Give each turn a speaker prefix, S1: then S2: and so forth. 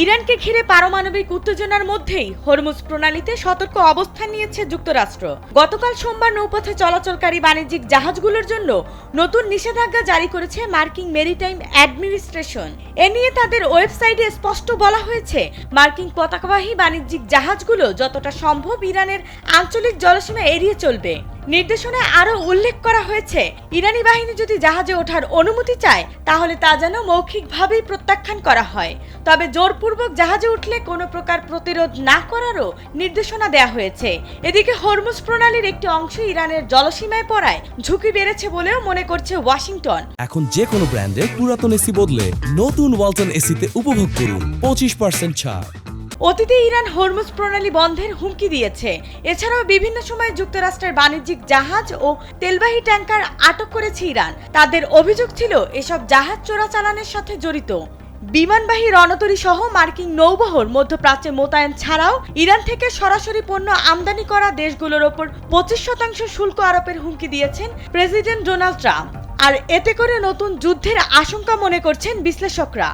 S1: ইরানকে ঘিরে পারমাণবিক উত্তেজনার মধ্যেই হরমুজ প্রণালীতে সতর্ক অবস্থান নিয়েছে যুক্তরাষ্ট্র। গতকাল সোমবার নৌপথে চলাচলকারী বাণিজ্যিক জাহাজগুলোর জন্য নতুন নিষেধাজ্ঞা জারি করেছে মার্কিন মেরিটাইম অ্যাডমিনিস্ট্রেশন। এ নিয়ে তাদের ওয়েবসাইটে স্পষ্ট বলা হয়েছে, মার্কিন পতাকাবাহী বাণিজ্যিক জাহাজগুলো যতটা সম্ভব ইরানের আঞ্চলিক জলসীমা এড়িয়ে চলবে। নির্দেশনায় আরও উল্লেখ করা হয়েছে, ইরানি বাহিনী যদি জাহাজে ওঠার অনুমতি চায় তাহলে তা যেন মৌখিকভাবেই প্রত্যাখ্যান করা হয়। তবে জোরপূর্বক জাহাজে উঠলে কোনো প্রকার প্রতিরোধ না করারও নির্দেশনা দেওয়া হয়েছে। এদিকে হরমুজ প্রণালীর একটি অংশ ইরানের জলসীমায় পড়ায় ঝুঁকি বেড়েছে বলেও মনে করছে ওয়াশিংটন।
S2: এখন যে কোনো ব্র্যান্ডের পুরাতন এসি বদলে নতুন ওয়ালটন এসিতে উপভোগ করুন 25% ছাড়।
S1: অতীতে ইরান হরমুজ প্রণালী বন্ধের হুমকি দিয়েছে। এছাড়াও বিভিন্ন সময় যুক্তরাষ্ট্রের বাণিজ্যিক জাহাজ ও তেলবাহী ট্যাঙ্কার আটক করেছে ইরান। তাদের অভিযোগ ছিল এসব জাহাজ চোরাচালানের সাথে জড়িত। বিমানবাহী রণতরী সহ মার্কিন নৌবহর মধ্যপ্রাচ্যে মোতায়েন ছাড়াও ইরান থেকে সরাসরি পণ্য আমদানি করা দেশগুলোর ওপর 25% শুল্ক আরোপের হুমকি দিয়েছেন প্রেসিডেন্ট ডোনাল্ড ট্রাম্প। আর এতে করে নতুন যুদ্ধের আশঙ্কা মনে করছেন বিশ্লেষকরা।